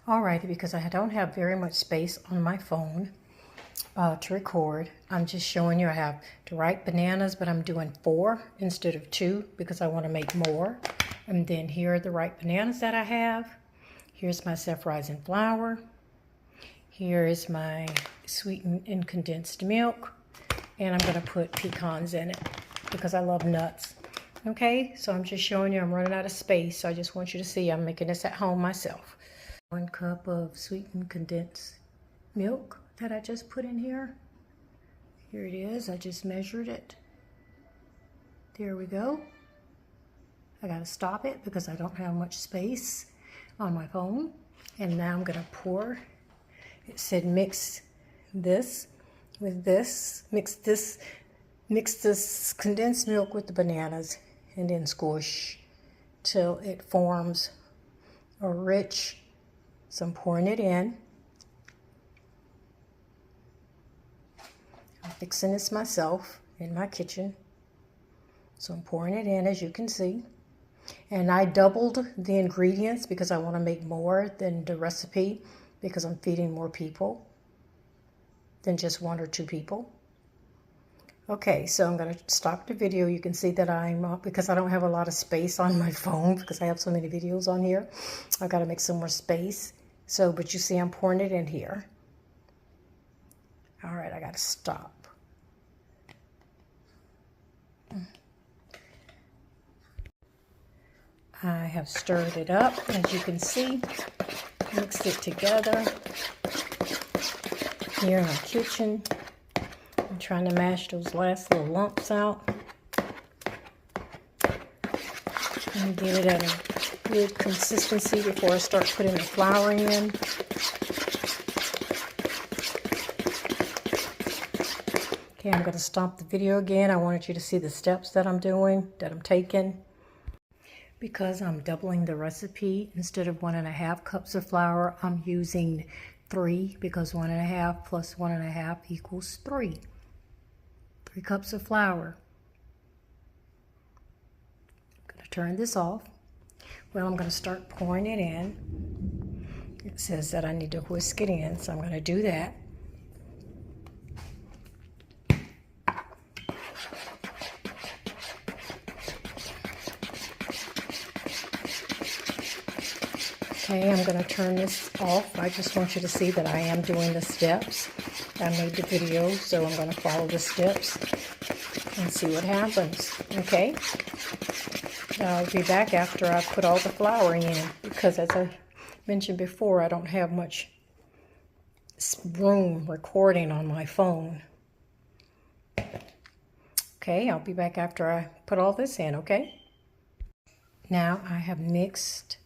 Alrighty, because I don't have very much space on my phone to record, I'm just showing you I have the ripe bananas, but I'm doing 4 instead of 2 because I want to make more. And then here are the ripe bananas that I have. Here's my self-rising flour. Here is my sweetened and condensed milk. And I'm going to put pecans in it because I love nuts. Okay, so I'm just showing you I'm running out of space. So I just want you to see I'm making this at home myself. 1 cup of sweetened condensed milk that I just put in here. Here it is. I just measured it. There we go. I got to stop it because I don't have much space on my phone. And now I'm going to pour. It said mix this with this. Mix this condensed milk with the bananas and then squish till it forms a rich. So I'm pouring it in. I'm fixing this myself in my kitchen. So I'm pouring it in, as you can see. And I doubled the ingredients because I want to make more than the recipe because I'm feeding more people than just 1 or 2 people. Okay, so I'm going to stop the video. You can see that I'm, because I don't have a lot of space on my phone because I have so many videos on here. I've got to make some more space. So, but you see I'm pouring it in here. All right, I got to stop. I have stirred it up, as you can see. Mixed it together. Here in my kitchen. I'm trying to mash those last little lumps out. And get it at a good consistency before I start putting the flour in. Okay, I'm going to stop the video again. I wanted you to see the steps that I'm doing, that I'm taking. Because I'm doubling the recipe, instead of 1.5 cups of flour, I'm using 3 because 1.5 plus 1.5 equals 3. 3 cups of flour. I'm going to turn this off. Well, I'm going to start pouring it in. It says that I need to whisk it in, so I'm going to do that. Okay, I'm going to turn this off. I just want you to see that I am doing the steps. I made the video, so I'm going to follow the steps and see what happens. Okay? I'll be back after I put all the flour in because, as I mentioned before, I don't have much room recording on my phone. Okay, I'll be back after I put all this in, okay? Now I have mixed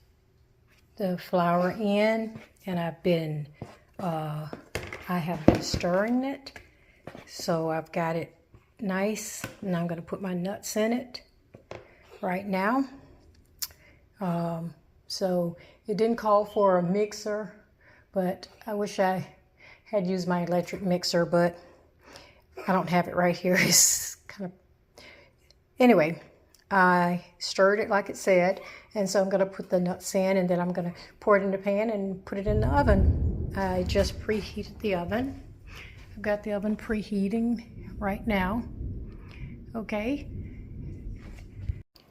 the flour in, and I have been stirring it, so I've got it nice, and I'm going to put my nuts in it right now. So it didn't call for a mixer, but I wish I had used my electric mixer, but I don't have it right here. It's kind of, anyway, I stirred it like it said, and so I'm going to put the nuts in, and then I'm going to pour it in the pan and put it in the oven. I just preheated the oven. I've got the oven preheating right now. Okay.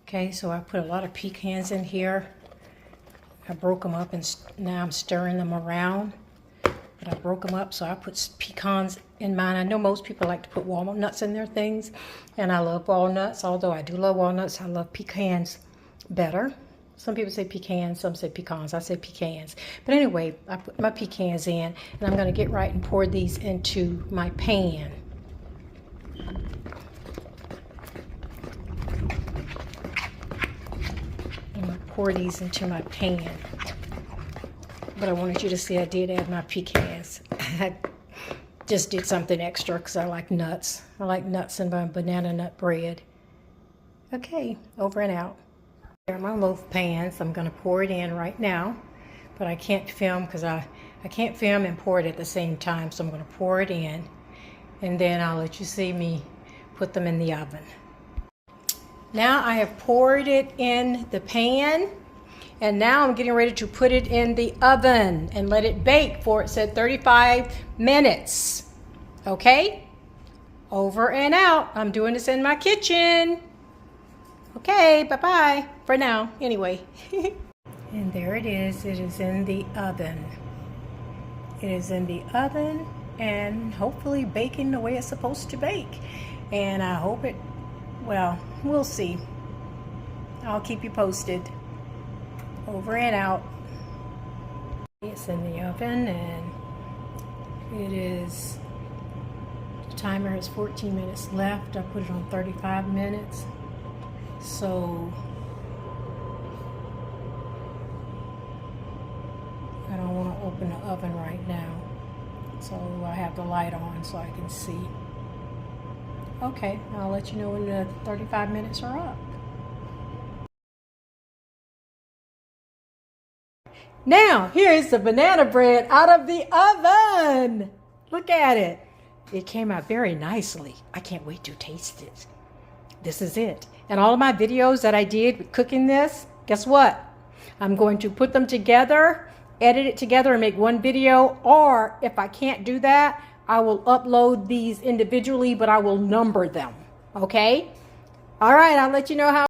Okay, so I put a lot of pecans in here. I broke them up, and now I'm stirring them around. But I broke them up, so I put pecans in mine. I know most people like to put walnuts in their things, and I love walnuts. Although I do love walnuts, I love pecans better. Some people say pecans, some say pecans. I say pecans. But anyway, I put my pecans in, and I'm going to get right and pour these into my pan. I'm going to pour these into my pan. But I wanted you to see I did add my pecans. I just did something extra because I like nuts. I like nuts in my banana nut bread. Okay, over and out. Here are my loaf pans. I'm going to pour it in right now. But I can't film because I can't film and pour it at the same time. So I'm going to pour it in. And then I'll let you see me put them in the oven. Now I have poured it in the pan. And now I'm getting ready to put it in the oven and let it bake for, it said 35 minutes. Okay? Over and out. I'm doing this in my kitchen. Okay, bye-bye for now, anyway. And there it is. It is in the oven. It is in the oven and hopefully baking the way it's supposed to bake. And I hope it, well, we'll see. I'll keep you posted. Over and out. It's in the oven and it is, the timer is 14 minutes left. I put it on 35 minutes. So I don't want to open the oven right now. So I have the light on so I can see. Okay, I'll let you know when the 35 minutes are up. Now, here's the banana bread out of the oven. Look at it. It came out very nicely. I can't wait to taste it. This is it. And all of my videos that I did with cooking this, guess what? I'm going to put them together, edit it together and make one video. Or if I can't do that, I will upload these individually, but I will number them. Okay? All right, I'll let you know how.